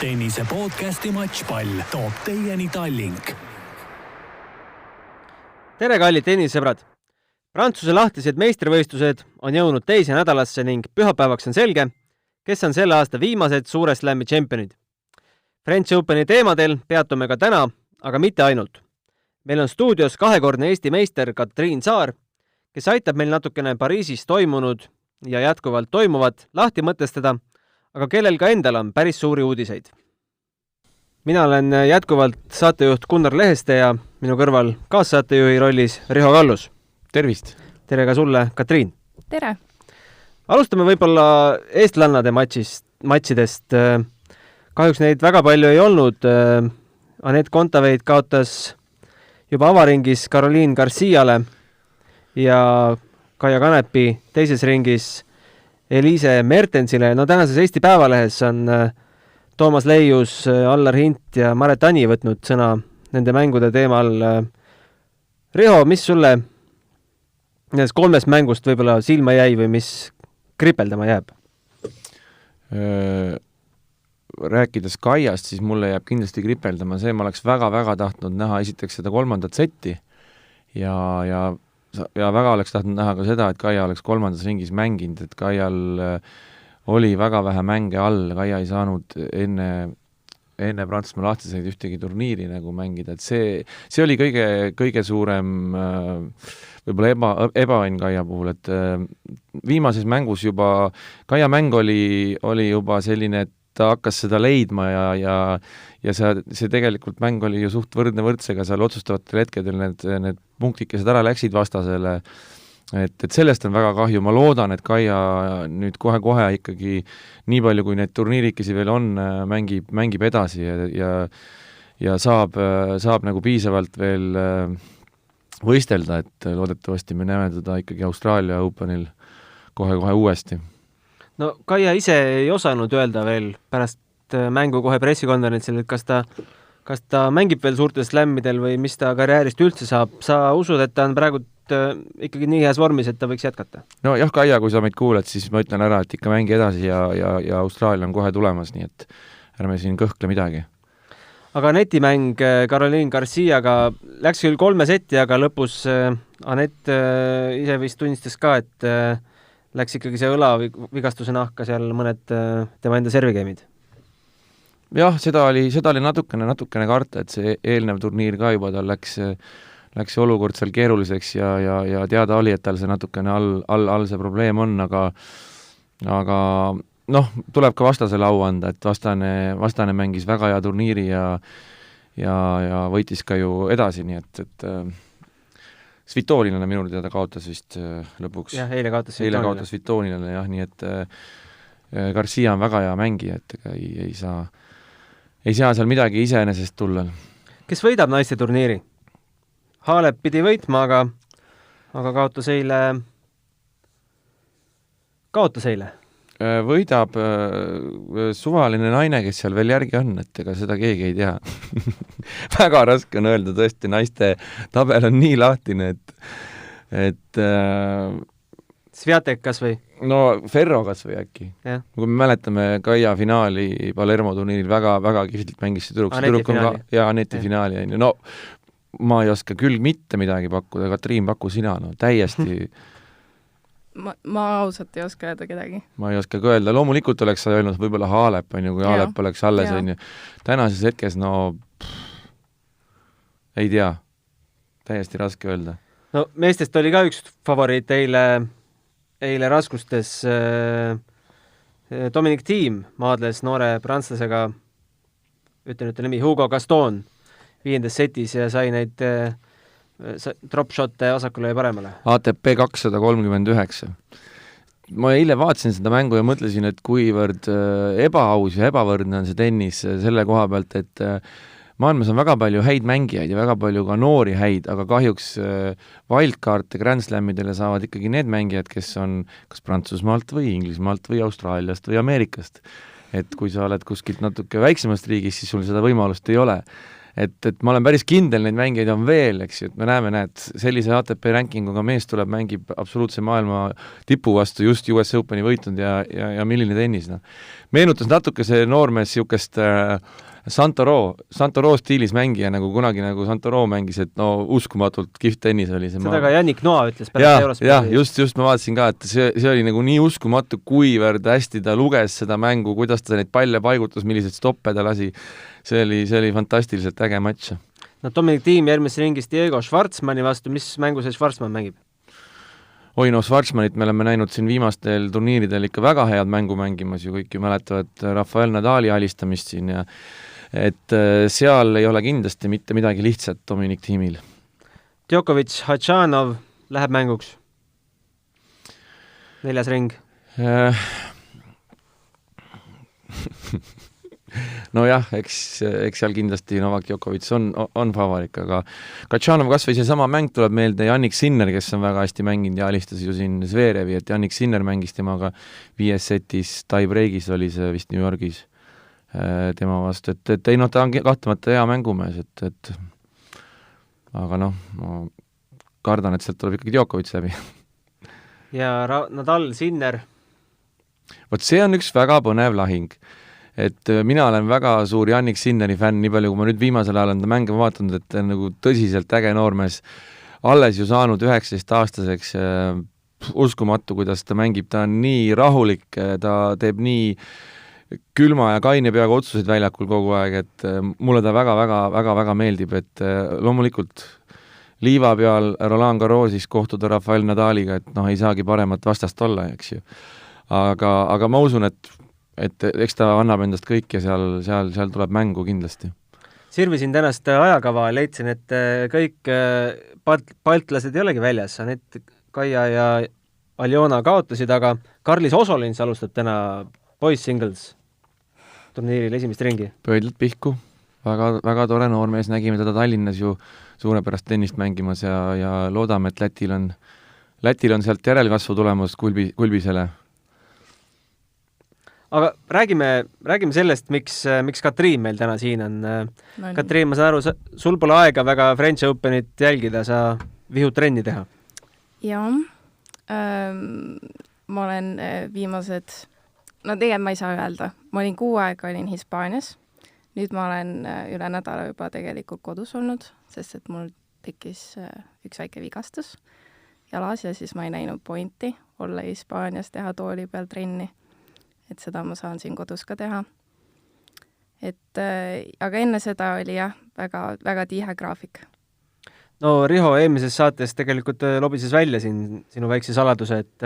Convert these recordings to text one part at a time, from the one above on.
tennise podcasti Matchpall toob teieni Tallink. Tere, kallid tennisesõbrad! Prantsuse lahtised meistrivõistlused on jõudnud teise nädalasse ning pühapäevaks on selge, kes on selle aasta viimased suure slam'i tšempionid. French Openi teemadel peatume ka täna, aga mitte ainult. Meil on stuudios kahekordne Eesti meister Katriin Saar, kes aitab meil natukene Pariisis toimunud ja jätkuvalt toimuvat lahti mõtestada, aga kellel ka endal on päris suuri uudiseid. Mina olen jätkuvalt saatejuht Gunnar Leheste ja minu kõrval kaassaatejuhi rollis Riho Kallus. Tervist! Tere ka sulle, Katriin! Tere! Alustame võib-olla eestlannade matšidest. Kahjuks neid väga palju ei olnud. Anett Kontaveit kaotas juba avaringis Caroline Garciale ja Kaia Kanepi teises ringis Elise Mertensile. No tänases Eesti Päevalehes on Toomas Leius, Allar Hint ja Maret Ani võtnud sõna nende mängude teemal. Riho, mis sulle nendest kolmest mängust võib-olla silma jäi või mis kripeldama jääb? Rääkides Kaiast, siis mulle jääb kindlasti kripeldama see, ma oleks väga-väga tahtnud näha esiteks seda kolmandat setti ja väga oleks tahtnud näha ka seda, et Kaia oleks kolmandas ringis mänginud, et Kaial oli väga vähe mänge all, Kaia ei saanud enne Prantsusmaa lahtiseid ühtegi turniiri nagu mängida, et see oli kõige suurem võib-olla ebaõnn Kaia puhul, et viimases mängus juba, Kaia mäng oli juba selline, et ta hakkas seda leidma ja see tegelikult mäng oli ju suht võrdne võrdsega, seal otsustavatel hetkedel need punktikesed ära läksid vastasele, et sellest on väga kahju, ma loodan, et Kaia nüüd kohe ikkagi nii palju, kui need turniirikesi veel on, mängib edasi ja saab nagu piisavalt veel võistelda, et loodetavasti me näeme teda ikkagi Austraalia Openil kohe uuesti. No Kaia ise ei osanud öelda veel pärast mängu kohe pressikonverentsil, et kas ta mängib veel suurtel slammidel või mis ta karjäärist üldse saab. Sa usud, et ta on praegu ikkagi nii heas vormis, et ta võiks jätkata? No jah, Kaia, kui sa meid kuuled, siis ma ütlen ära, et ikka mängi edasi ja Austraalia on kohe tulemas, nii et ärme siin kõhkle midagi. Aga netimäng Caroline Garciaga läks küll 3 setti, aga lõpus Anett ise vist tunnistas ka, et läks ikkagi see õlavigastuse nahka seal mõned tema enda servigeimid. Jah, seda oli natukene karta, et see eelnev turniir ka juba tal läks olukord seal keeruliseks ja teada oli, et tal see natukene all see probleem on, aga noh, tuleb ka vastasele au anda, et vastane mängis väga hea turniiri ja võitis ka ju edasi, nii et Svitolinale minul teada kaotas vist lõpuks. Jah, eile kaotas Svitolinale, jah, nii et Garcia on väga hea mängija, et ei saa seal midagi iseenesest tulla. Kes võidab naiste turniiri? Halep pidi võitma, aga kaotas eile. Võidab suvaline naine, kes seal veel järgi on, et ega seda keegi ei tea. Väga raske on öelda, tõesti, naiste tabel on nii lahtine, et Sviatek kas või? No Ferro kas või äkki. Kui me mäletame Kaia finaali Palermo turniiril väga kihvtilt mängis see tüdruk. Ja Aneti finaali. No ma ei oska küll mitte midagi pakkuda, Katriin, paku sina, no täiesti Ma ausalt ei oska öelda kedagi. Ma ei oska ka öelda. Loomulikult oleks sa öelnud võib-olla Halep, kui Halep oleks alles. Tänases hetkes, ei tea. Täiesti raske öelda. No meestest oli ka üks favoriit eile raskustes. Dominic Thiem maadles noore prantslasega, ütlen nimi, Hugo Gaston 5. setis ja sai neid drop-shotte vasakule ja paremale. ATP 239. Ma eile vaatasin seda mängu ja mõtlesin, et kuivõrd ebaaus ja ebavõrdne on see tennis selle koha pealt, et maailmas on väga palju häid mängijaid ja väga palju ka noori häid, aga kahjuks wildcard'e Grand Slamidele saavad ikkagi need mängijad, kes on kas Prantsusmaalt või Inglismaalt või Austraaliast või Ameerikast. Et kui sa oled kuskilt natuke väiksemast riigist, siis sul seda võimalust ei ole. et ma olen päris kindel, neid mängijaid on veel, eks ju, et me näeme, näed, sellise ATP rankinguga mees tuleb, mängib absoluutse maailma tipu vastu, just US Openi võitnud ja milline tennis, noh. Meenutas natuke see noormees niisugust Santoro stiilis mängija, nagu kunagi nagu Santoro mängis, et no uskumatult kihvt tennis oli see. Seda ka Jannik Noa ütles pärast Eurosporti. Jah, just ma vaatasin ka, et see oli nagu nii uskumatu, kuivõrd hästi ta luges seda mängu, kuidas ta neid palle paigutas, milliseid stoppe ta lasi. See oli fantastiliselt äge matš. No Dominic Thiem järgmises ringis Diego Schwartzmanni vastu, mis mängu see Schwartzmann mängib? Oi, no Schwartzmannit me oleme näinud siin viimastel turniiridel ikka väga head mängu mängimas ju, kõik ju mäletavad Rafael Nadali alistamist siin ja et seal ei ole kindlasti mitte midagi lihtsat Dominic Thiemil. Djokovic, Khachanov läheb mänguks. 4. ring. Nojah, eks seal kindlasti Novak Djokovic on favaarik, aga Khachanov kasvõi see sama mäng tuleb meelde Jannik Sinner, kes on väga hästi mänginud ja alistas ju siin Zverevi, et Jannik Sinner mängis temaga 5. setis, tie-breakis oli see vist New Yorgis tema vastu, et ei noh, ta on kahtlemata hea mängumees, et aga noh, ma kardan, et sealt tuleb ikkagi Djokovic läbi. Ja Nadal, Sinner. Vot see on üks väga põnev lahing. Et mina olen väga suur Jannik Sinneri fänn, nii palju kui ma nüüd viimasel ajal on ta mänge vaatanud, et ta on nagu tõsiselt äge noormees, alles ju saanud 19-aastaseks, uskumatu, kuidas ta mängib, ta on nii rahulik, ta teeb nii külma ja kaine peaga otsuseid väljakul kogu aeg, et mulle ta väga meeldib, et loomulikult liiva peal Roland Garrosis kohtuda Rafael Nadaliga, et noh, ei saagi paremat vastast olla, eks ju. Aga ma usun, et eks ta annab endast kõik ja seal tuleb mängu kindlasti. Sirvisin tänast ajakava, leidsin, et kõik baltlased ei olegi väljas, need Kaia ja Aljona kaotasid, aga Karlis Osolins alustab täna boys singles turniiril esimest ringi. Pöödlalt pihku, väga tore noormees, nägime teda Tallinnas ju suurepärast tennist mängimas ja loodame, et Lätil on sealt järelkasvu tulemus Kulbisele. Aga räägime sellest, miks Katriin meil täna siin on. Katriin, ma saan aru, sul pole aega väga French Openit jälgida, sa vihud trenni teha. Jah, ma olen viimased, no tegelikult ma ei saa öelda, ma olin 6 aega olin Hispaanias, nüüd ma olen üle nädala juba tegelikult kodus olnud, sest et mul tekkis üks väike vigastus jalas ja siis ma ei näinud pointi olla Hispaanias, teha tooli peal trenni. Et seda ma saan siin kodus ka teha. Aga enne seda oli jah, väga tihe graafik. No Riho eelmises saates tegelikult lobises välja sinu väikse saladuse, et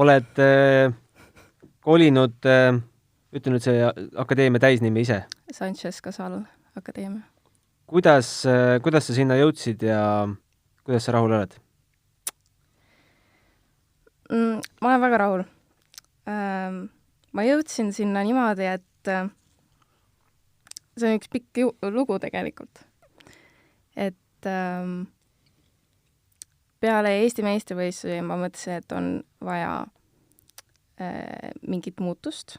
oled kolinud, ütle nüüd see akadeemia täisnimi ise. Sanchez Casal akadeemia. Kuidas sa sinna jõudsid ja kuidas sa rahul oled? Ma olen väga rahul. Ma jõudsin sinna niimoodi, et see on üks pikk lugu tegelikult. Et peale Eesti meistrivõistlusi ma mõtlesin, et on vaja mingit muutust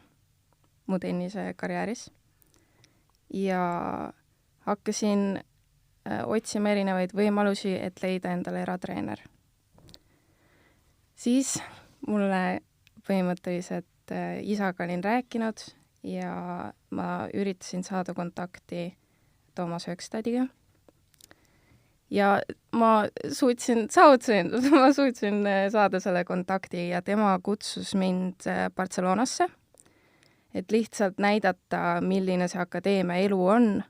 mu tennise karjääris. Ja hakkasin otsima erinevaid võimalusi, et leida endale eratreener. Siis mulle põhimõtteliselt isaga olin rääkinud ja ma üritasin saada kontakti Toomas Högstadiga. Ja ma suutsin saada selle kontakti ja tema kutsus mind Barcelonasse, et lihtsalt näidata, milline see akadeemia elu on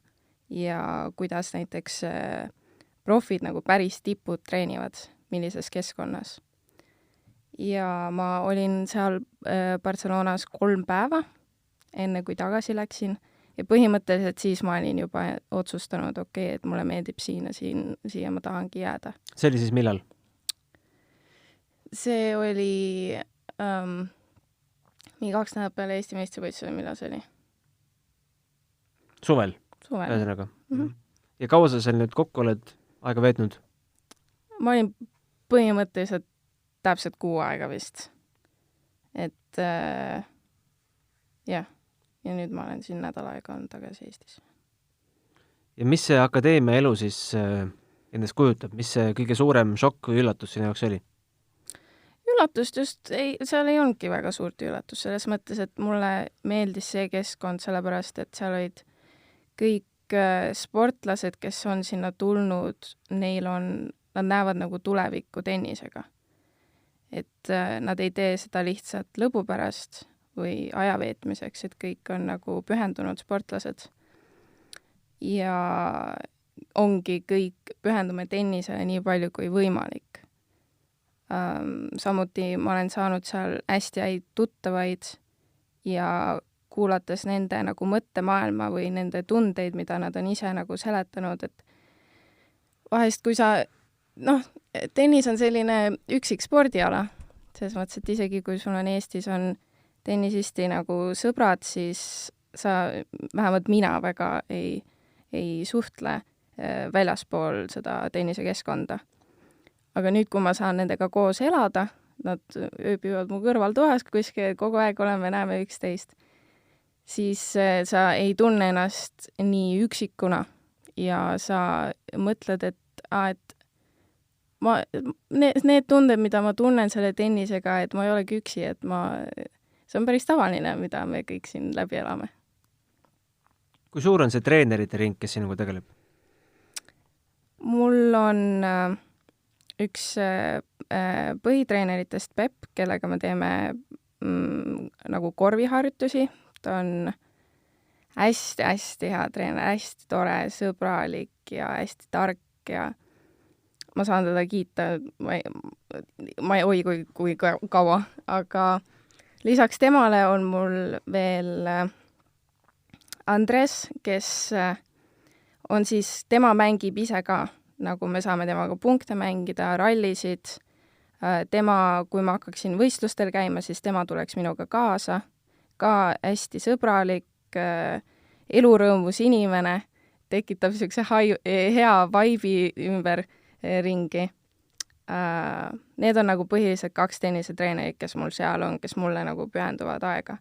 ja kuidas näiteks profid nagu päris tipud treenivad, millises keskkonnas. Ja ma olin seal Barcelonas 3 päeva, enne kui tagasi läksin. Ja põhimõtteliselt siis ma olin juba otsustanud, et mulle meeldib siia ma tahangi jääda. See oli siis millal? See oli mingi 2 nädalat peale Eesti meistrivõistlusel, millal see oli? Suvel. Ühesõnaga. Ja kaua sa seal nüüd kokku oled aega veetnud? Ma olin põhimõtteliselt täpselt 6 aega vist. Et jah, ja nüüd ma olen siin nädal aega olnud tagasi Eestis. ja mis see akadeemia elu siis endast kujutab, mis see kõige suurem šokk või üllatus sinu jaoks oli? Üllatust just seal ei olnudki väga suurt üllatust, selles mõttes, et mulle meeldis see keskkond, sellepärast, et seal olid kõik sportlased, kes on sinna tulnud, nad näevad nagu tulevikku tennisega. Et nad ei tee seda lihtsalt lõbu pärast või ajaveetmiseks, et kõik on nagu pühendunud sportlased. Ja ongi kõik pühendume tennisele nii palju kui võimalik. Samuti ma olen saanud seal hästi häid tuttavaid ja kuulates nende nagu mõttemaailma või nende tundeid, mida nad on ise nagu seletanud, et vahest kui sa, tennis on selline üksik spordiala, selles mõttes, et isegi kui sul on Eestis on tennisisti nagu sõbrad, siis sa, vähemalt mina väga ei suhtle väljaspool seda tennisekeskkonda. Aga nüüd, kui ma saan nendega koos elada, nad ööbivad mu kõrvaltoas kuskil, kogu aeg näeme üksteist, siis sa ei tunne ennast nii üksikuna ja sa mõtled, et need tunded, mida ma tunnen selle tennisega, et ma ei olegi üksi, et see on päris tavaline, mida me kõik siin läbi elame. Kui suur on see treenerite ring, kes sinuga tegeleb? Mul on üks põhitreeneritest Pep, kellega me teeme nagu korviharjutusi. Ta on hästi hea treener, hästi tore, sõbralik ja hästi tark ja ma saan teda kiita, ma ei oi kui kaua, aga lisaks temale on mul veel Andres, kes on siis, tema mängib ise ka, nagu me saame temaga punkte mängida, rallisid. Tema, kui ma hakkaksin võistlustel käima, siis tema tuleks minuga kaasa. Ka hästi sõbralik, elurõõmus inimene, tekitab niisuguse hea vibe'i ümber ringi. Need on nagu põhiliselt 2 tennisetreenerid, kes mul seal on, kes mulle nagu pühenduvad aega.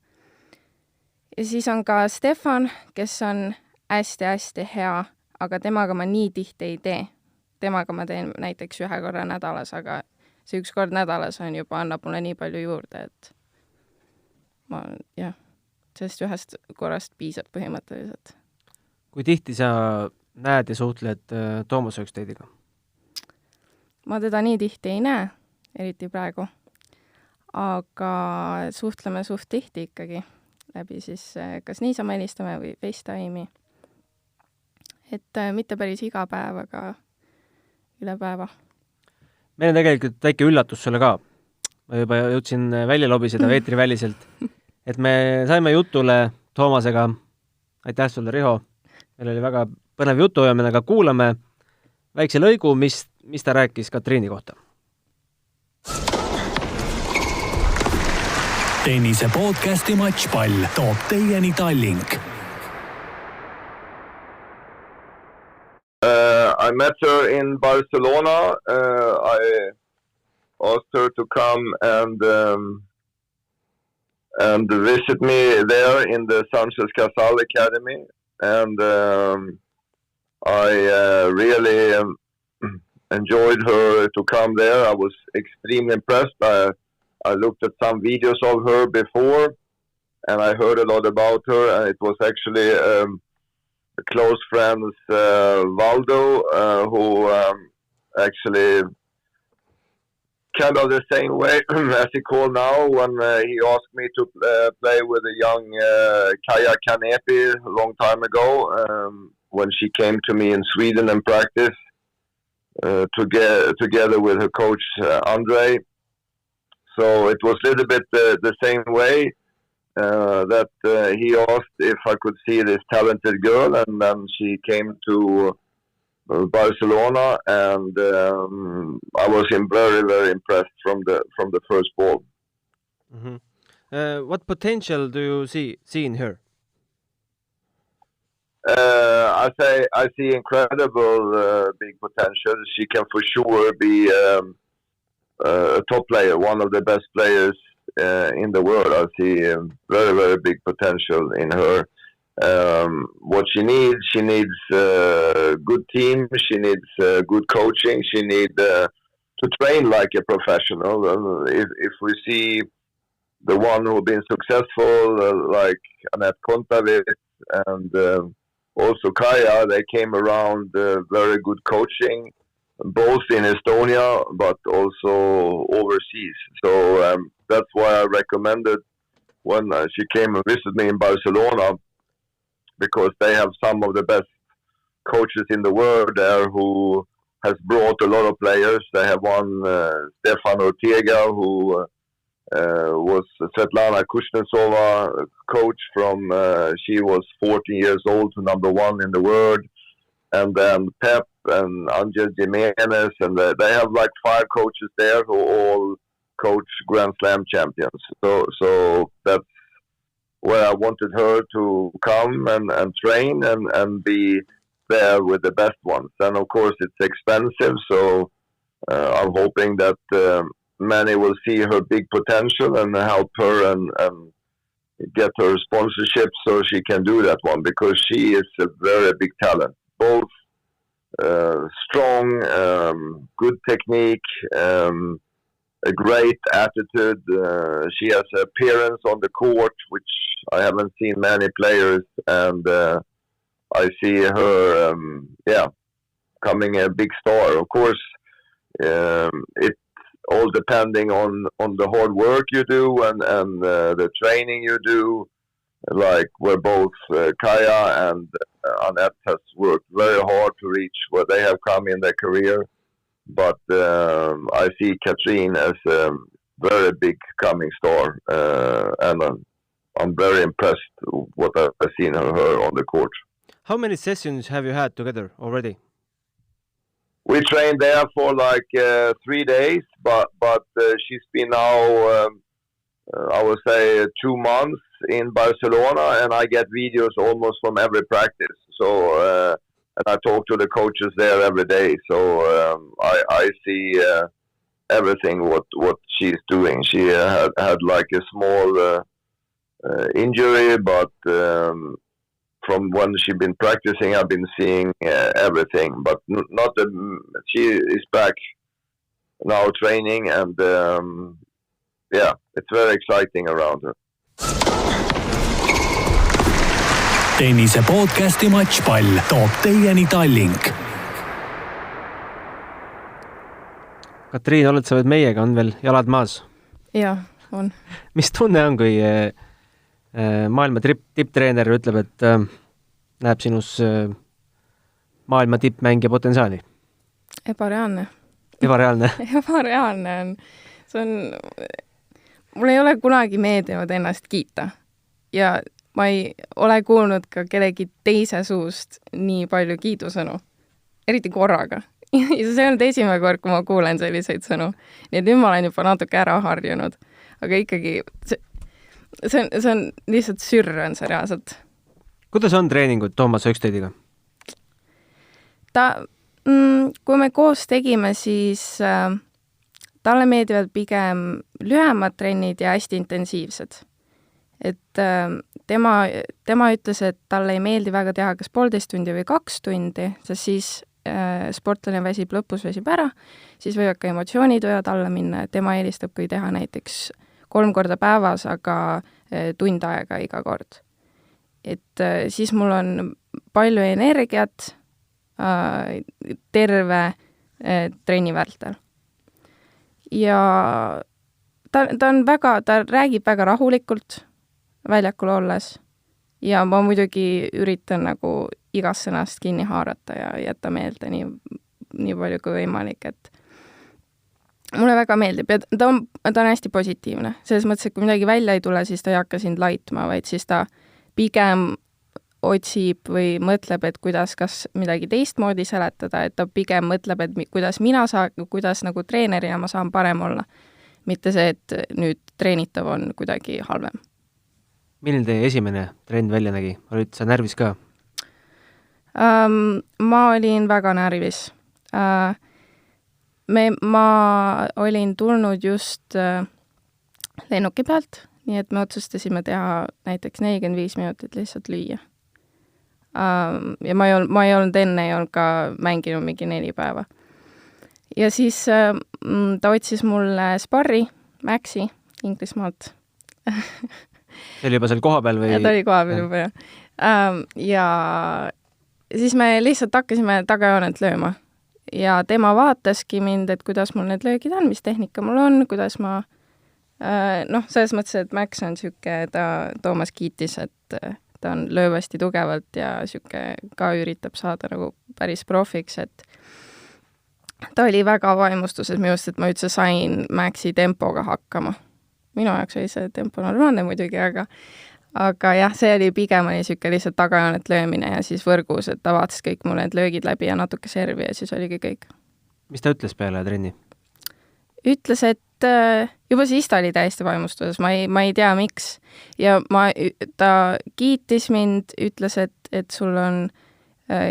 Ja siis on ka Stefan, kes on hästi hea, aga temaga ma nii tihti ei tee. Temaga ma teen näiteks 1 korra nädalas, aga see 1 kord nädalas on juba, annab mulle nii palju juurde, et sellest 1 korrast piisab põhimõtteliselt. Kui tihti sa näed ja suhtled Toomas Högstediga? Ma teda nii tihti ei näe, eriti praegu, aga suhtleme suht tihti ikkagi läbi siis, kas niisama helistame või FaceTime'i. Et mitte päris iga päev, aga üle päeva. Meil on tegelikult väike üllatus sulle ka. Ma juba jõudsin välja lobiseda veetriväliselt, et me saime jutule Toomasega. Aitäh sulle, Riho. Meil oli väga põnev jutu ja me aga kuulame väikse lõigu, mis ta rääkis Katriini kohta. Tennise podcasti Matšpall toob teieni Tallink. I met her in Barcelona. I asked her to come and visit me there in the Sanchez Casal Academy. And I really enjoyed her to come there. I was extremely impressed. I looked at some videos of her before, and I heard a lot about her. And it was actually close friends Valdo, who actually kind of the same way as he called now when he asked me to play with a young Kaja Kanepi a long time ago when she came to me in Sweden and practice together with her coach Andre. So it was a little bit the same way that he asked if I could see this talented girl, and then she came to Barcelona, and I was very impressed from the first ball. Mm-hmm. What potential do you see in her? I see incredible big potential. She can for sure be a top player, one of the best players in the world. I see very big potential in her. what she needs good team, she needs good coaching, she needs to train like a professional. If we see the one who've been successful, like Anette Kontaveit and also Kaia, they came around very good coaching, both in Estonia but also overseas. So that's why I recommended when she came and visited me in Barcelona, because they have some of the best coaches in the world there who has brought a lot of players. They have one, Stefan Ortega, who was Svetlana Kuznetsova coach from, she was 14 years old to number one in the world. And then Pep and Angel Jimenez, and they have like 5 coaches there who all coach Grand Slam champions. So that's where I wanted her to come and train and be there with the best ones. And of course it's expensive, so I'm hoping that many will see her big potential and help her and get her sponsorship so she can do that one, because she is a very big talent. Both strong, good technique, a great attitude. She has an appearance on the court, which I haven't seen many players, and I see her, coming a big star. Of course, it's all depending on the hard work you do and the training you do. Like where both Kaia and Anette has worked very hard to reach where they have come in their career. But I see Katrine as a very big coming star, and I'm very impressed what I've seen her on the court. How many sessions have you had together already? We trained there for like 3 days, but she's been now, I would say, 2 months in Barcelona, and I get videos almost from every practice. So, and I talk to the coaches there every day. So I see everything what she's doing. She had like a small injury, but from when she's been practicing, I've been seeing everything. But she is back now training, and it's very exciting around her. Tennise podcasti Matšpall toob teieni Tallink. Katriin, oled sa veel meiega, on veel jalad maas? Jah, on. Mis tunne on, kui maailma tipptreener ütleb, et näeb sinus maailma tippmängija potentsiaali? Ebareaalne. Ebareaalne? Ebareaalne on. Mul ei ole kunagi meeldinud ennast kiita. Ja ma ei ole kuulnud ka kellegi teise suust nii palju kiidusõnu. Eriti korraga. Ja see on esimene kord, kui ma kuulen selliseid sõnu. Nii et nüüd ma olen juba natuke ära harjunud. Aga ikkagi see on lihtsalt sürr on see reaalselt. Kuidas on treeningud Toomas Högstediga? Kui me koos tegime, siis talle meeldivad pigem lühemad trennid ja hästi intensiivsed. Et tema ütles, et talle ei meeldi väga teha kas 1,5 tundi või 2 tundi, sest siis sportlane väsib lõpus ära, siis võivad ka emotsioonid võivad alla minna, et tema eelistab, kui teha näiteks 3 korda päevas, aga tund aega iga kord. Et siis mul on palju energiat terve trenni vältel. Ja ta räägib väga rahulikult väljakul olles ja ma muidugi üritan nagu igast sõnast kinni haarata ja jätta meelde nii palju kui võimalik, et mulle väga meeldib ja ta on hästi positiivne. Selles mõttes, et kui midagi välja ei tule, siis ta ei hakka sind laitma, vaid siis ta pigem otsib või mõtleb, et kuidas kas midagi teistmoodi seletada, et ta pigem mõtleb, et kuidas nagu treenerina ma saan parem olla. Mitte see, et nüüd treenitav on kuidagi halvem. Milline teie esimene trenn välja nägi? Olid sa närvis ka? Ma olin väga närvis. Ma olin tulnud just lennuki pealt, nii et me otsustasime teha näiteks 45 minutit lihtsalt lüüa. ja ma ei olnud enne, ei olnud ka mänginud mingi 4 päeva. Ja siis ta otsis mulle sparri, Maxi Inglismaalt. See oli juba seal kohapeal või? Ta oli kohapeal juba, jah. Ja siis me lihtsalt hakkasime tagajoonelt lööma. Ja tema vaataski mind, et kuidas mul need löögid on, mis tehnika mul on, kuidas ma selles mõttes, et Max on siuke, Toomas kiitis, et ta on lööb hästi tugevalt ja siuke ka üritab saada nagu päris profiks, et ta oli väga vaimustuses minust, et ma üldse sain Maxi tempoga hakkama. Minu jaoks oli see tempo normaalne muidugi, aga jah, see oli pigem oli siuke lihtsalt tagajoonet löömine ja siis võrgus, et ta vaatas kõik mul need löögid läbi ja natuke servi ja siis oligi kõik. Mis ta ütles peale trenni? Ütles, et juba siis ta oli täiesti vaimustuses, ma ei tea, miks. Ja ta kiitis mind, ütles, et sul on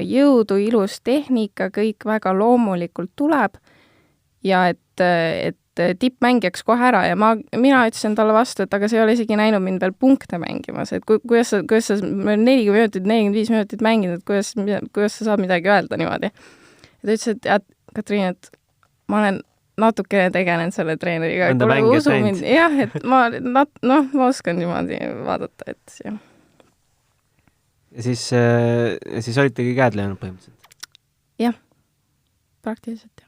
jõudu, ilus tehnika, kõik väga loomulikult tuleb ja et tippmängijaks kohe ära ja mina ütlesin talle vastu, et aga sa ei ole isegi näinud mind veel punkte mängimas, et kuidas sa 40 minutit, 45 minutit mänginud, kuidas sa saad midagi öelda niimoodi. Ja ta ütles, et Katriin, et ma olen natukene tegelenud selle treeneriga. Enda mängijad näinud. Jah, et ma oskan niimoodi vaadata, et jah. Ja siis olitegi käed löönud põhimõtteliselt? Jah, praktiliselt jah.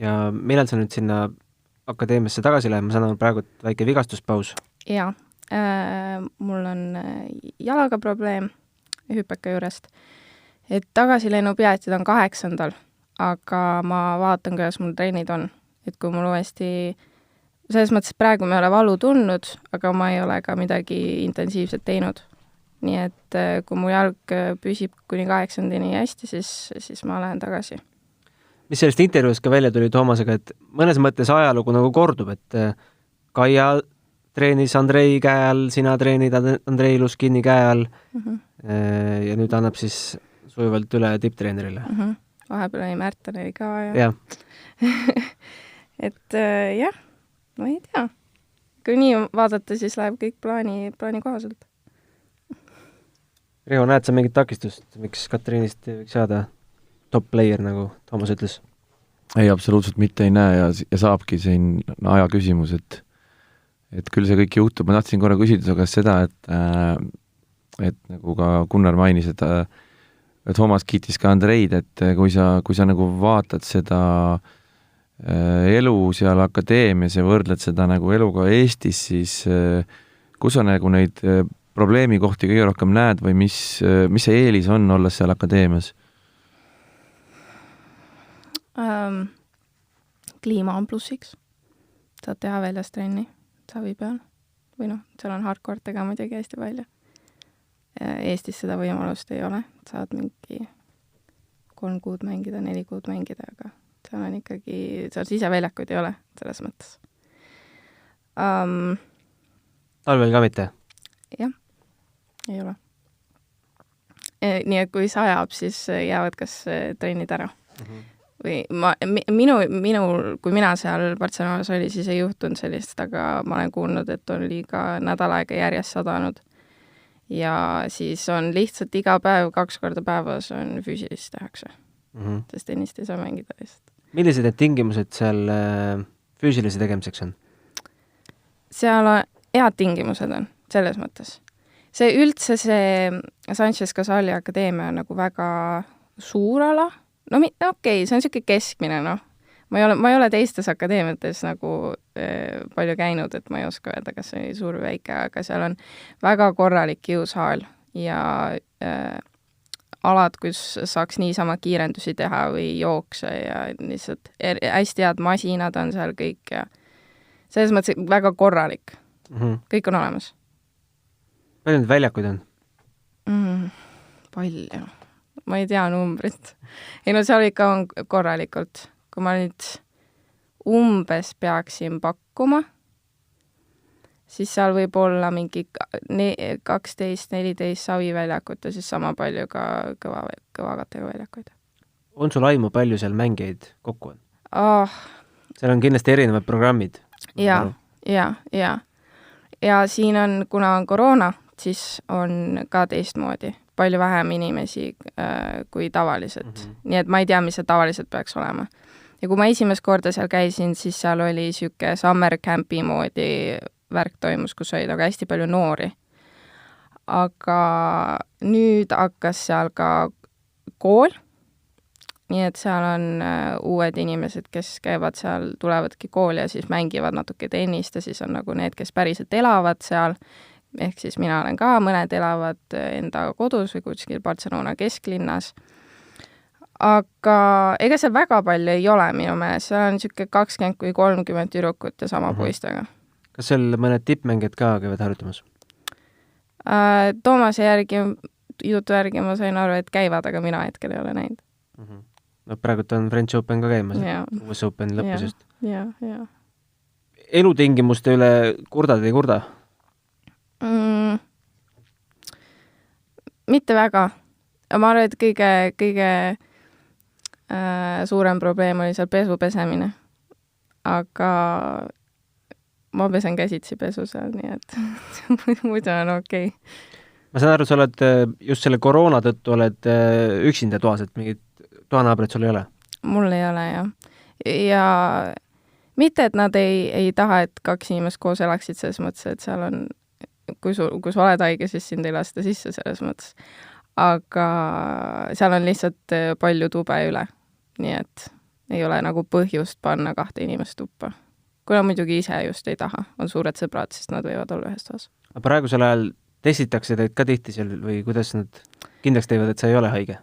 Ja millal sa nüüd sinna akadeemiasse tagasi lähed? Ma saan aru praegu, et väike vigastuspaus. Jaa, mul on jalaga probleem hüpeka juurest. Et tagasilennupiletid on 8. Aga ma vaatan, kuidas mul treenid on. Et kui mul uuesti, selles mõttes praegu me ei ole valu tundnud, aga ma ei ole ka midagi intensiivselt teinud. Nii et kui mu jalg püsib kuni 8-ndini hästi, siis ma lähen tagasi. Mis sellest intervjuus ka välja tuli Toomasega, et mõnes mõttes ajalugu nagu kordub, et Kaia treenis Andrei käe all, sina treenid Andrei Luskini käe all ja nüüd annab siis sujuvalt üle tipptreenerile. Vahepeal oli Märtani ka ja. Et jah, ma ei tea. Kui nii vaadata, siis läheb kõik plaani kohaselt. Riho, näed sa mingit takistust, miks Katriinist võiks saada top player, nagu Toomas ütles? Ei, absoluutselt mitte ei näe ja saabki siin aja küsimus, et küll see kõik juhtub. Ma tahtsin korra küsida su käest seda, et nagu ka Gunnar mainis, et Toomas kiitis ka Andreid, et kui sa nagu vaatad seda elu seal akadeemias ja võrdled seda nagu eluga Eestis, siis kus sa nagu neid probleemi kohti kõige rohkem näed või mis see eelis on, olles seal akadeemias? Kliima on plussiks. Saad teha väljas trenni savi peal. Või seal on hardcore'tega muidugi hästi palju. Eestis seda võimalust ei ole. Saad mingi 3 kuud mängida, 4 kuud mängida, aga seal on ikkagi, seal siseväljakuid ei ole selles mõttes. Talvel ka mitte? Jah, ei ole. Nii et kui sajab, siis jäävad kas trennid ära. Või kui mina seal Barcelonas oli, siis ei juhtunud sellist, aga ma olen kuulnud, et oli ka nädal aega järjest sadanud. Ja siis on lihtsalt iga päev, 2 korda päevas on füüsilist tehakse. Sest tennist ei saa mängida lihtsalt. Millised need tingimused seal füüsilise tegemiseks on? Seal head tingimused on, selles mõttes. See Sanchez Casali akadeemia on nagu väga suur ala. Okei, see on siuke keskmine, Ma ei ole teistes akadeemiates nagu palju käinud, et ma ei oska öelda, kas see oli suur või väike, aga seal on väga korralik jõusaal ja alad, kus saaks niisama kiirendusi teha või jookse ja lihtsalt hästi head masinad on seal kõik ja selles mõttes väga korralik. Kõik on olemas. Palju need väljakuid on? Palju. Ma ei tea numbrit. Seal ikka on korralikult. Kui ma nüüd umbes peaksin pakkuma, siis seal võib olla mingi 12-14 saviväljakut ja siis sama palju ka kõvakattega väljakuid. On sul aimu, palju seal mängijaid kokku on? Seal on kindlasti erinevad programmid. Ja siin on, kuna on koroona, siis on ka teistmoodi. palju vähem inimesi kui tavaliselt. Nii et ma ei tea, mis see tavaliselt peaks olema. Ja kui ma esimest korda seal käisin, siis seal oli siuke summer campi moodi värk toimus, kus oli nagu hästi palju noori. Aga nüüd hakkas seal ka kool, nii et seal on uued inimesed, kes käivad seal, tulevadki kooli ja siis mängivad natuke tennist ja siis on nagu need, kes päriselt elavad seal, ehk siis mina olen ka, mõned elavad enda kodus või kuskil Barcelona kesklinnas. Aga ega seal väga palju ei ole minu meelest, seal on siuke 20-30 tüdrukut ja sama poistega. Kas seal mõned tippmängijad ka käivad harjutamas? Toomase jutu järgi ma sain aru, et käivad, aga mina hetkel ei ole näinud. No praegu on French Open ka käimas, US Open lõppes just. Ja. Elutingimuste üle kurdad ei kurda? Mitte väga. Ma arvan, et kõige suurem probleem oli seal pesu pesemine. Aga ma pesen käsitsi pesu seal, nii et muidu on okei. Ma saan aru, sa oled just selle koroona tõttu oled üksinda toas, et mingid toanaabrid sul ei ole? Mul ei ole, jah. Ja mitte, et nad ei taha, et 2 inimest koos elaksid selles mõttes, et seal on, kui sa oled haige, siis sind ei lasta sisse selles mõttes. Aga seal on lihtsalt palju tube üle, nii et ei ole nagu põhjust panna 2 inimest tuppa. Kuna muidugi ise just ei taha, on suured sõbrad, sest nad võivad olla ühes toas. Aga praegusel ajal testitakse teid ka tihti seal või kuidas nad kindlaks teevad, et sa ei ole haige?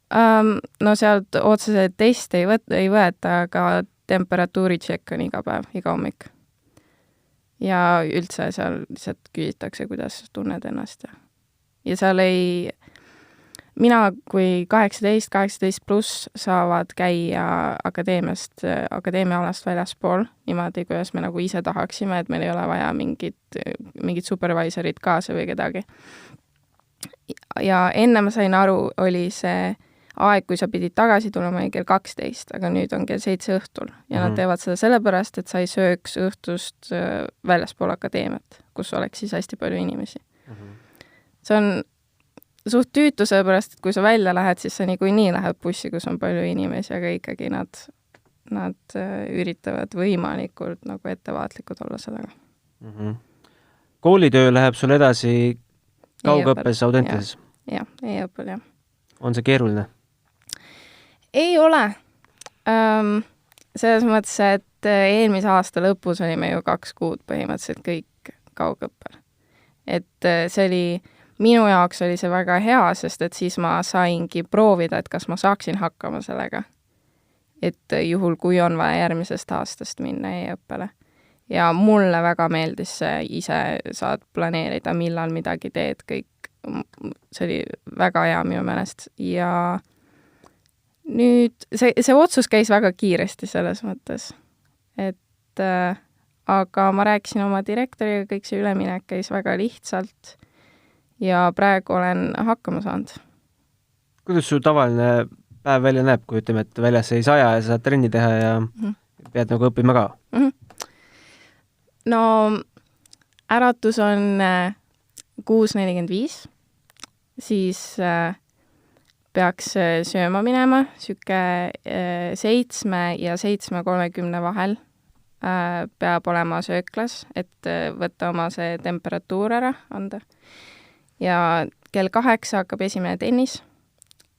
No sealt otseselt teste ei võeta, aga temperatuuri tšekk on iga päev, iga hommik. Ja üldse seal lihtsalt küsitakse, kuidas tunned ennast. Ja seal mina kui 18 pluss saavad käia akadeemiaalast väljaspool, niimoodi, kuidas me nagu ise tahaksime, et meil ei ole vaja mingit supervisorit kaasa või kedagi. Ja enne ma sain aru, oli see aeg, kui sa pidid tagasi tulema kell 12, aga nüüd on kell 7 õhtul. Ja nad teevad seda sellepärast, et sa ei sööks õhtust väljaspool akadeemiat, kus oleks siis hästi palju inimesi. See on suht tüütu, sellepärast, et kui sa välja lähed, siis sa nii lähed bussi, kus on palju inimesi, aga ikkagi nad üritavad võimalikult nagu ettevaatlikud olla sellega. Koolitöö läheb sul edasi kaugõppes Audentises? Jah, e-õppel, jah. On see keeruline? Ei ole. Selles mõttes, et eelmise aasta lõpus olime ju 2 kuud põhimõtteliselt kõik kaugõppel. Et see oli minu jaoks oli see väga hea, sest et siis ma saingi proovida, et kas ma saaksin hakkama sellega. Et juhul, kui on vaja järgmisest aastast minna e-õppele. Ja mulle väga meeldis see, ise saad planeerida, millal midagi teed, kõik. See oli väga hea minu meelest. Ja nüüd see otsus käis väga kiiresti selles mõttes. Et aga ma rääkisin oma direktoriga, kõik see üleminek käis väga lihtsalt. Ja praegu olen hakkama saanud. Kuidas su tavaline päev välja näeb, kui ütleme, et väljas ei saja ja sa saad trenni teha ja pead nagu õppima ka? No äratus on 6:45, siis peaks sööma minema, süke 7 ja 7:30 vahel peab olema sööklas, et võtta oma see temperatuur ära anda. Ja kell 8 hakkab esimene tennis.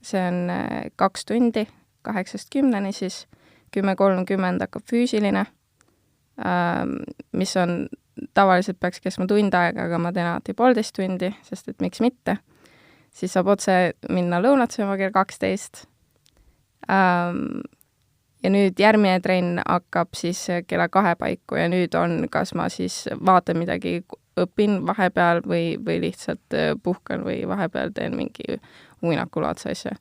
See on 2 tundi, 8-10, siis 10:30 hakkab füüsiline, mis on tavaliselt peaks kestma tund aega, aga ma teen alati 1,5 tundi, sest et miks mitte. Siis saab otse minna lõunat sööma kell 12. Ja nüüd järgmine trenn hakkab siis kella 2 paiku ja nüüd on, kas ma siis vaatan midagi, õpin vahepeal või lihtsalt puhkan või vahepeal teen mingi uinakulaadse asja.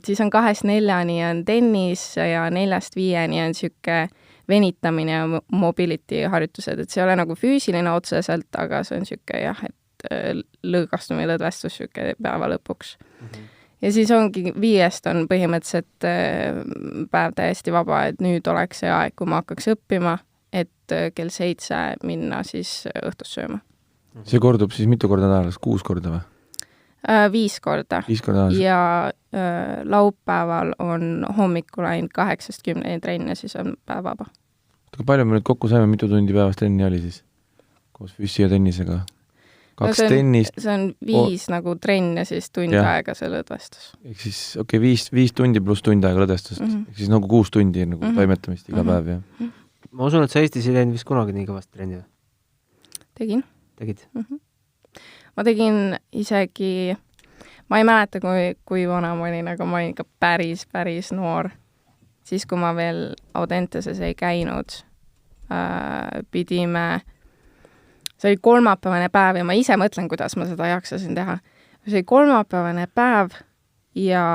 Siis on 2-4 on tennis ja 4-5 on siuke venitamine ja mobility harjutused, et see ei ole nagu füüsiline otseselt, aga see on siuke jah, et lõõgastumine, lõdvestus siuke päeva lõpuks. Ja siis ongi 5 on põhimõtteliselt päev täiesti vaba, et nüüd oleks see aeg, kui ma hakkaks õppima, et kell 7 minna siis õhtust sööma. See kordub siis mitu korda nädalas, 6 korda või? 5 korda 5 korda aastas? ja laupäeval on hommikul ainult 8-10 trenn ja siis on päev vaba. Kui palju me nüüd kokku saime, mitu tundi päevas trenni oli siis? Koos füüsi ja tennisega? 2 tennist? See on 5 nagu trenn ja siis tund aega see lõdvestus. Ehk siis, 5 tundi pluss tund aega lõdvestust. Ehk siis nagu 6 tundi nagu toimetamist iga päev, jah? Ma usun, et sa Eestis ei teinud vist kunagi nii kõvasti trenni. Tegin. Tegid? Ma tegin isegi, ma ei mäleta, kui vana ma olin, aga ma olin ikka päris noor. Siis, kui ma veel Audenteses ei käinud, pidime, see oli kolmapäevane päev ja ma ise mõtlen, kuidas ma seda jaksasin teha. See oli kolmapäevane päev ja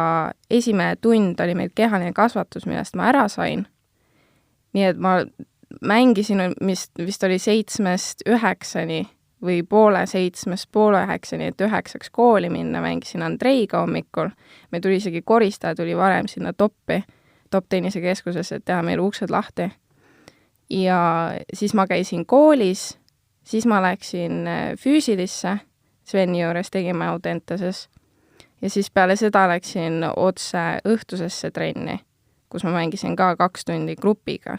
esimene tund oli meil kehaline kasvatus, millest ma ära sain. Nii et ma mängisin, mis vist oli 7-9 või 6:30, et 9 kooli minna, mängisin Andreiga hommikul. Me tuli isegi koristaja, tuli varem sinna top-tennise keskusesse, et teha meil uksed lahti. Ja siis ma käisin koolis, siis ma läksin füüsilisse, Sveni juures tegime Audenteses. Ja siis peale seda läksin otse õhtusesse trenni, kus ma mängisin ka 2 tundi grupiga.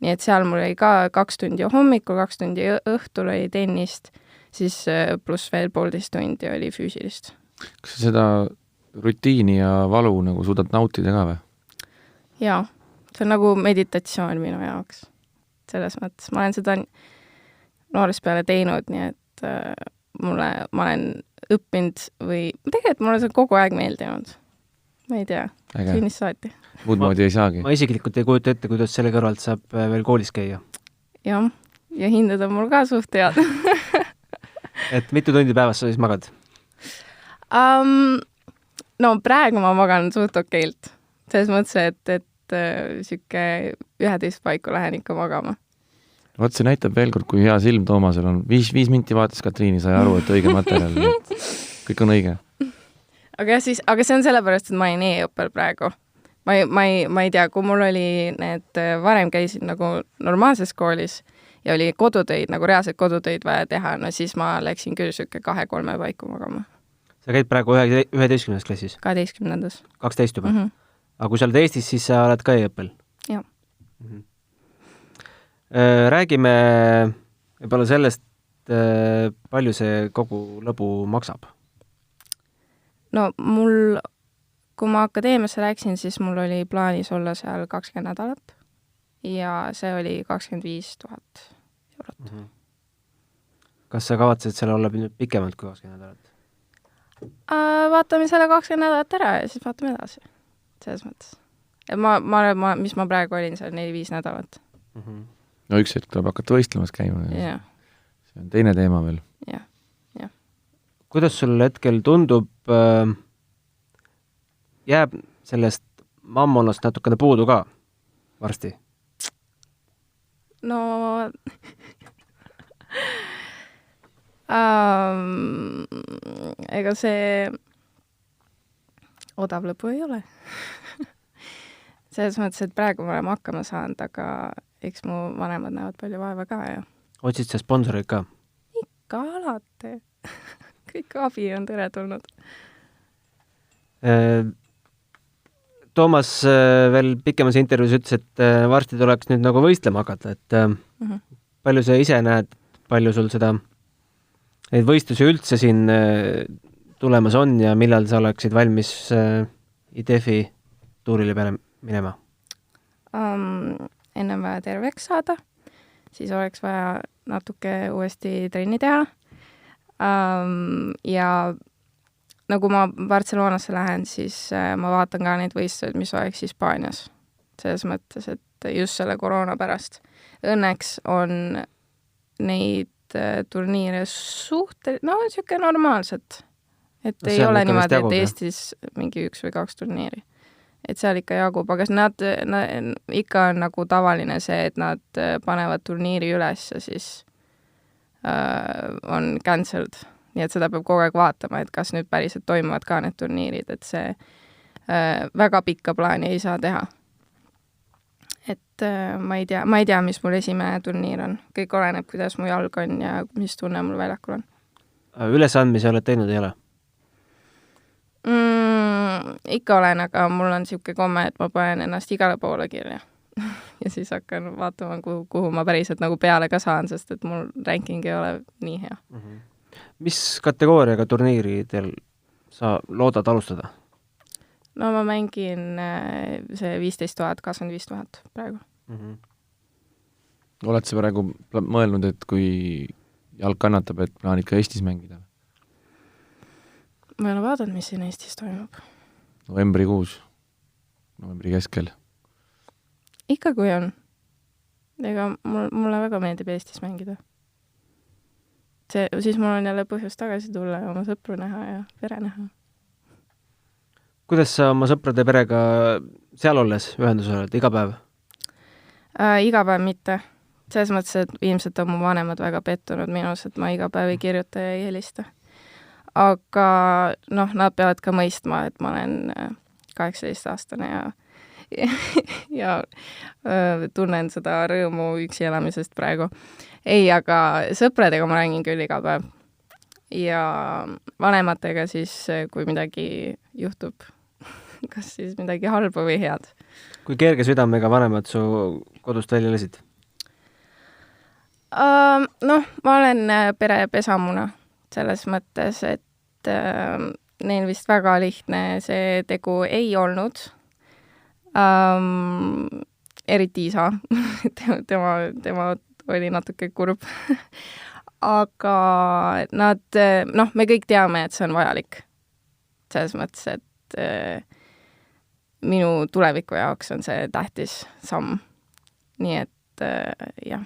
Nii et seal mul oli ka 2 tundi hommikul, 2 tundi õhtul oli tennist, siis pluss veel 1,5 tundi oli füüsilist. Kas sa seda rutiini ja valu nagu suudad nautida ka või? Jaa, see on nagu meditatsioon minu jaoks. Selles mõttes. Ma olen seda noorest peale teinud, nii et ma olen õppinud või tegelikult mulle see kogu aeg meeldinud. Ma ei tea, sünnist saati. Muud moodi ei saagi. Ma isiklikult ei kujuta ette, kuidas selle kõrvalt saab veel koolis käia. Jah, ja hinded on mul ka suht head. Et mitu tundi päevas sa siis magad? No praegu ma magan suht okeilt. Selles mõttes, et süke 11 paiku lähen ikka magama. Vaat see näitab veel kord, kui hea silm Toomasel on. 5 minti vaatas Katriini, sai aru, et õige materjal. Kõik on õige. Aga see on sellepärast, et ma olin e-õppel praegu. Ma ei tea, kui mul oli need, varem käisin nagu normaalses koolis ja oli kodutöid, nagu reaalselt kodutöid vaja teha, no siis ma läksin küll süke 2-3 paiku magama. Sa käid praegu 11. klassis? 12. 12 juba? Aga kui sa oled Eestis, siis sa oled ka e-õppel? Jah. Räägime võib-olla sellest, palju see kogu lõbu maksab? No kui ma akadeemiasse läksin, siis mul oli plaanis olla seal 20 nädalat ja see oli 25 000 eurot. Kas sa kavatsed seal olla pikemalt kui 20 nädalat? Vaatame selle 20 nädalat ära ja siis vaatame edasi. Selles mõttes. Mis ma praegu olin seal 4-5 nädalat. No üks hetk tuleb hakata võistlemas käima. Yeah. See on teine teema veel. Jah. Kuidas sul hetkel tundub, jääb sellest mammonast natukene puudu ka varsti? No ega see odav lõbu ei ole. Selles mõttes, et praegu me oleme hakkama saanud, aga eks mu vanemad näevad palju vaeva ka. Ja. Otsid sa sponsoreid ka? Ikka alati. Kõik abi on teretulnud. Toomas veel pikemas intervjuus ütles, et varsti tuleks nüüd nagu võistlema hakata, et palju sa ise näed, palju sul neid võistlusi üldse siin tulemas on ja millal sa oleksid valmis IDF-i tuurile peale minema? Ennem vaja terveks saada, siis oleks vaja natuke uuesti trenni teha. Ja nagu ma Barcelonasse lähen, siis ma vaatan ka neid võistlusi, mis oleks Hispaanias. Selles mõttes, et just selle koroona pärast. Õnneks on neid turniire niisugune normaalselt. Et ei ole niimoodi, et Eestis mingi 1 või 2 turniiri. Et seal ikka jagub, aga nad ikka on nagu tavaline see, et nad panevad turniiri üles ja siis on cancelled. Nii et seda peab kogu aeg vaatama, et kas nüüd päriselt toimuvad ka need turniirid, et see väga pikka plaani ei saa teha. Et ma ei tea, mis mul esimene turniir on. Kõik oleneb, kuidas mu jalg on ja mis tunne mul väljakul on. Ülesandmisi oled teinud, ei ole? Ikka olen, aga mul on niisugune komme, et ma panen ennast igale poole kirja ja siis hakkan vaatama, kuhu ma päriselt nagu peale ka saan, sest et mul ranking ei ole nii hea. Mis kategooriaga turniiridel sa loodad alustada? No ma mängin see 15 000, 25 000 praegu. Oled sa praegu mõelnud, et kui jalg kannatab, et plaanid ka Eestis mängida? Ma ei ole vaadanud, mis siin Eestis toimub. Novembri keskel. Ikka kui on. Ega mulle väga meeldib Eestis mängida. Siis mul on jälle põhjus tagasi tulla ja oma sõpru näha ja pere näha. Kuidas sa oma sõprade perega seal olles ühendus oled iga päev? Iga päev mitte. Selles mõttes, et ilmselt on mu vanemad väga pettunud minus, et ma iga päev ei kirjuta ja ei helista. Aga nad peavad ka mõistma, et ma olen 18-aastane ja tunnen seda rõõmu üksi elamisest praegu. Ei, aga sõpradega ma räägin küll iga päev. Ja vanematega siis, kui midagi juhtub, kas siis midagi halba või head. Kui kerge südamega vanemad su kodust välja lesid? Ma olen pere pesamuna selles mõttes, et neil vist väga lihtne see tegu ei olnud. Eriti isa. tema oli natuke kurb. Aga me kõik teame, et see on vajalik. Selles mõttes, et minu tuleviku jaoks on see tähtis samm. Nii et jah.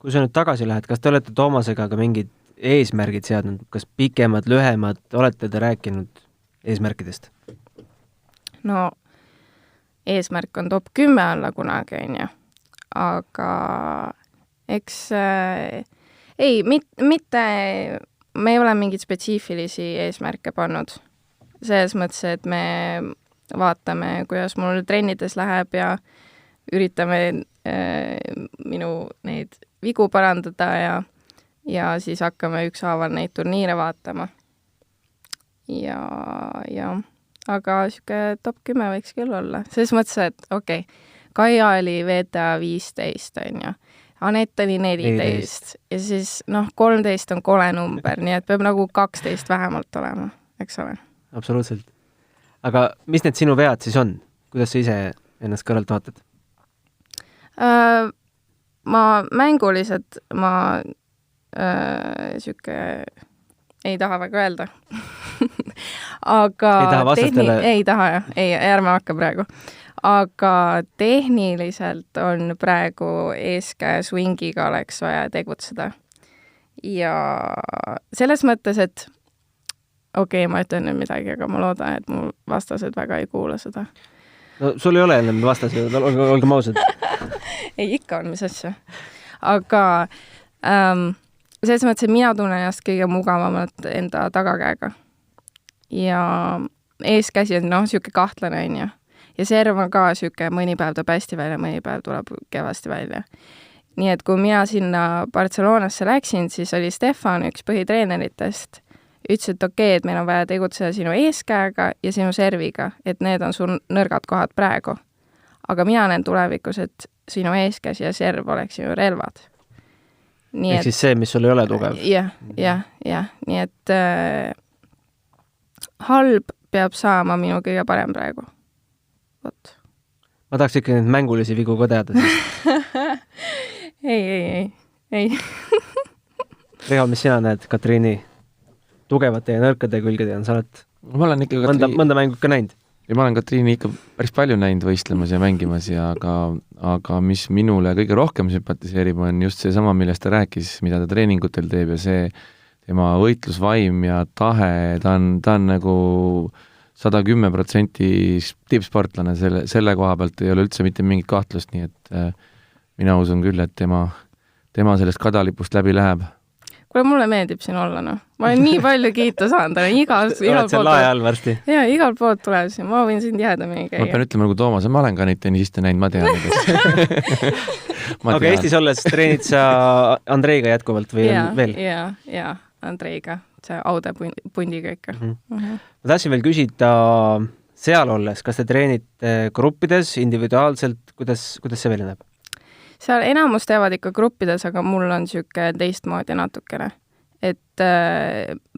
Kui sa nüüd tagasi lähed, kas te olete Toomasega ka mingid eesmärgid seadnud? Kas pikemad, lühemad? Olete te rääkinud eesmärkidest? No, eesmärk on top 10 alla kunagi, on ju. Aga eks mitte me ei ole mingid spetsiifilisi eesmärke pannud. Selles mõttes, et me vaatame, kuidas mul trennides läheb ja üritame minu neid vigu parandada ja siis hakkame ükshaaval neid turniire vaatama. Aga siuke top 10 võiks küll olla. Selles mõttes, et okei, Kaia oli VTA 15, on ju. Anett oli 14 ja siis 13 on kole number, nii et peab nagu 12 vähemalt olema, eks ole? Absoluutselt. Aga mis need sinu vead siis on? Kuidas sa ise ennast kõrvalt vaatad? Ma mänguliselt siuke ei taha väga öelda. Aga ei taha vastastele? Ei taha jah, ärme hakka praegu. Aga tehniliselt on praegu eeskäe swingiga oleks vaja tegutseda. Ja selles mõttes, et okei, ma ütlen nüüd midagi, aga ma loodan, et mu vastased väga ei kuula seda. No sul ei ole ennem vastased, olge mausad. Ei, ikka on, mis asja. Aga selles mõttes, et mina tunnen ennast kõige mugavamalt enda tagakäega. Ja eeskäsi on siuke kahtlane, on ju. Ja serv on ka siuke, mõni päev tuleb hästi välja, mõni päev tuleb kevasti välja. Nii et kui mina sinna Barcelonasse läksin, siis oli Stefan üks põhitreeneritest. Ütles, et okei, et meil on vaja tegutseda sinu eeskäega ja sinu serviga, et need on sul nõrgad kohad praegu. Aga mina näen tulevikus, et sinu eeskäsi ja serv oleks sinu relvad. Ehk siis see, mis sul ei ole tugev. Jah. Nii et halb peab saama minu kõige parem praegu. Vot. Ma tahaks ikka neid mängulisi vigu ka teada. Ei. Riho, mis sina näed, Katriini, tugevate ja nõrkade külgede on? Sa oled mõnda mängu ka näinud? Ja ma olen Katriini ikka päris palju näinud võistlemas ja mängimas, aga mis minule kõige rohkem sümpatiseerib, on just see sama, millest ta rääkis, mida ta treeningutel teeb ja see tema võitlusvaim ja tahe, ta on nagu 110% tippsportlane, selle koha pealt ei ole üldse mitte mingit kahtlust, nii et mina usun küll, et tema sellest kadalipust läbi läheb. Kuule, mulle meeldib siin olla, Ma olen nii palju kiita saanud, igal oled seal lae all varsti? Jaa, igal poolt tuleb siin, ma võin siin tihedamini käia. Ma pean ütlema nagu Toomas, ma olen ka neid tennisiste näinud, ma tean. Aga Eestis olles treenid sa Andreiga jätkuvalt või veel? Jaa. Andreiga, see Aude pundiga ikka. Ma tahtsin veel küsida seal olles, kas te treenite gruppides, individuaalselt, kuidas see välja näeb? Seal enamus teevad ikka gruppides, aga mul on siuke teistmoodi natukene. Et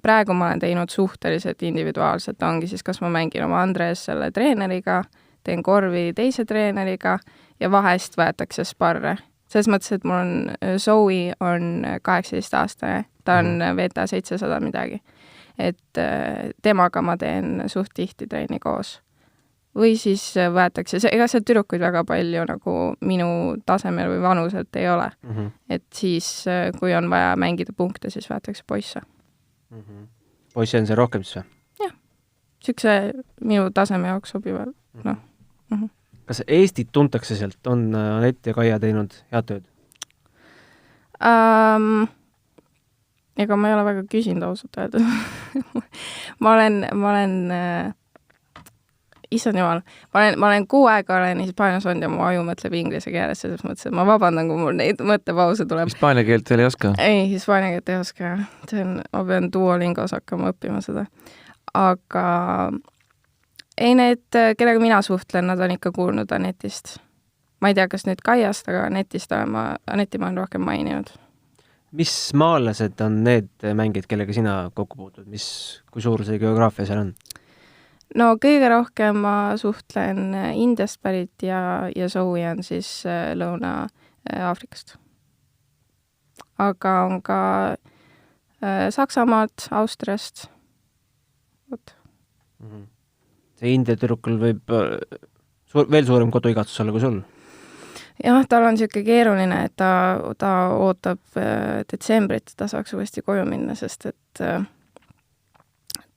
praegu ma olen teinud suhteliselt individuaalselt, ongi siis, kas ma mängin oma Andres selle treeneriga, teen korvi teise treeneriga ja vahest võetakse sparre. Selles mõttes, et mul on Zoe on 18-aastane, ta on VTA 700 midagi. Et temaga ma teen suht tihti treeni koos. Või siis võetakse, ega see tüdrukuid väga palju nagu minu tasemel või vanuselt ei ole. Et siis, kui on vaja mängida punkte, siis võetakse poisse. Poisse on see rohkem siis või? Jah, siukse minu taseme jaoks sobival. No. Kas Eestit tuntakse sealt? On Anett ja Kaia teinud head tööd? Ega ma ei ole väga küsinud ausalt öeldud. ma olen issand jumal, ma olen 6 aega olen Hispaanias olnud ja mu aju mõtleb inglise keeles, selles mõttes, et ma vabandan, kui mul neid mõttepause tuleb. Hispaania keelt veel ei oska? Ei, hispaania keelt ei oska. Ma pean Duolingos hakkama õppima seda. Aga ei, need, kellega mina suhtlen, nad on ikka kuulnud Anetist. Ma ei tea, kas nüüd Kaiast, aga Anetti ma olen rohkem maininud. Mis maalased on need mängid, kellega sina kokku puutud? Kui suur see geograafia seal on? No kõige rohkem ma suhtlen Indiast pärit ja Zoe on siis Lõuna-Aafrikast. Aga on ka Saksamaalt, Austriast. See India tüdrukul võib veel suurem koduigatsus olla kui sul? Jah, tal on siuke keeruline, et ta ootab detsembrit, ta saaks uuesti koju minna, sest et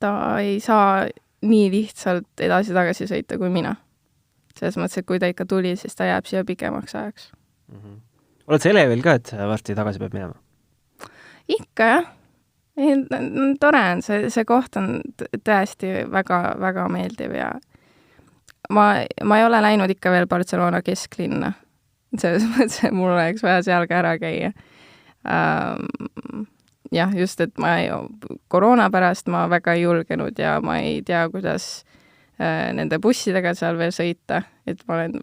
ta ei saa nii lihtsalt edasi-tagasi sõita kui mina. Selles mõttes, et kui ta ikka tuli, siis ta jääb siia pikemaks ajaks. Oled sa elevil ka, et varsti tagasi peab minema? Ikka, jah. Tore on, see koht on tõesti väga, väga meeldiv ja ma ei ole läinud ikka veel Barcelona kesklinna. Selles mõttes, et mul oleks vaja seal ka ära käia. Jah, just, et koroona pärast ma väga ei julgenud ja ma ei tea, kuidas nende bussidega seal veel sõita, et ma olen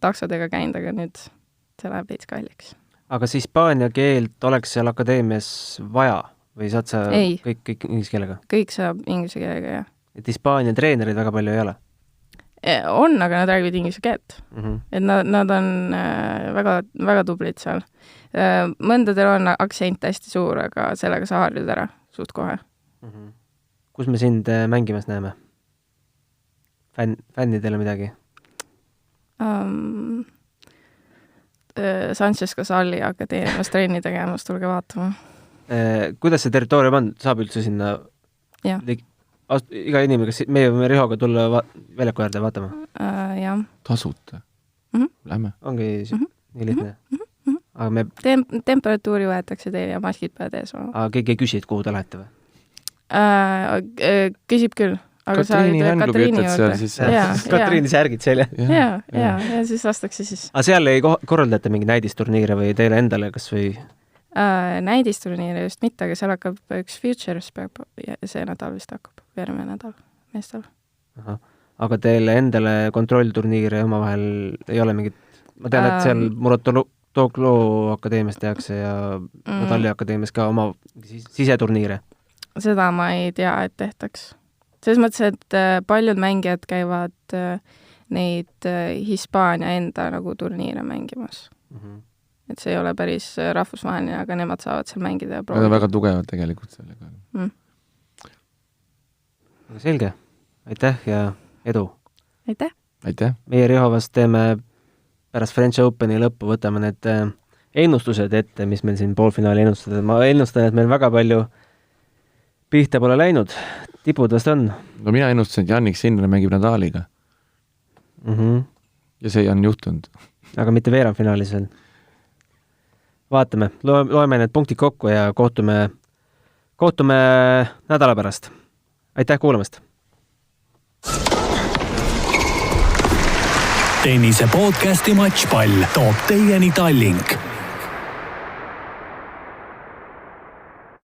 taksodega käinud, aga nüüd see läheb veits kalliks. Aga kas hispaania keelt oleks seal akadeemias vaja või saad sa kõik inglise keelega? Kõik saab inglise keelega, jah. Et hispaania treenerid väga palju ei ole? On, aga nad räägivad inglise keelt. Et nad on väga, väga tublid seal. Mõndadel on aktsent hästi suur, aga sellega sa harjud ära suht kohe. Kus me sind mängimas näeme? Fännidele midagi? Sanchez Casali akadeemias trenni tegemas, tulge vaatama. Kuidas see territoorium on? Saab üldse sinna iga inimene, kas meie võime Rihoga tulla väljaku äärde vaatama? Jah. Tasuta? Lähme. Ongi nii lihtne? Aga me... Temperatuuri võetakse teile ja maskid pead ees. Aga keegi ei küsi, et kuhu te lähete või? Küsib küll. Aga Katriini Hänglubi ütled seal siis. Katriini särgid selja. Ja siis lastakse siis. Aga seal ei korraldata mingi näidisturniire või teile endale kas või? Näidisturniire just mitte, aga seal hakkab üks Futures see nädal vist hakkab, järgmine nädal meestel. Aga teile endale kontrollturniire omavahel ei ole mingit, ma tean, et seal Muratoglu akadeemias tehakse ja Nadali akadeemias ka oma siseturniire. Seda ma ei tea, et tehtaks. Selles mõttes, et paljud mängijad käivad neid Hispaania enda nagu turniire mängimas. Et see ei ole päris rahvusvaheline, aga nemad saavad seal mängida ja proovida. Nad on väga tugevad tegelikult sellega. Selge. Aitäh ja edu! Aitäh! Aitäh! Meie Rihovast teeme pärast French Openi lõppu, võtame need ennustused ette, mis meil siin poolfinaali ennustada. Ma ennustan, et meil väga palju pihta pole läinud. Tipud vast on? No mina ennustasin, et Jannik Sinner mängib Nadaliga. Ja see on juhtunud. Aga mitte veerandfinaalis veel. Vaatame, loeme need punktid kokku ja kohtume nädala pärast. Aitäh kuulamast! Tennise podcasti Matchpall toob teieni Tallink.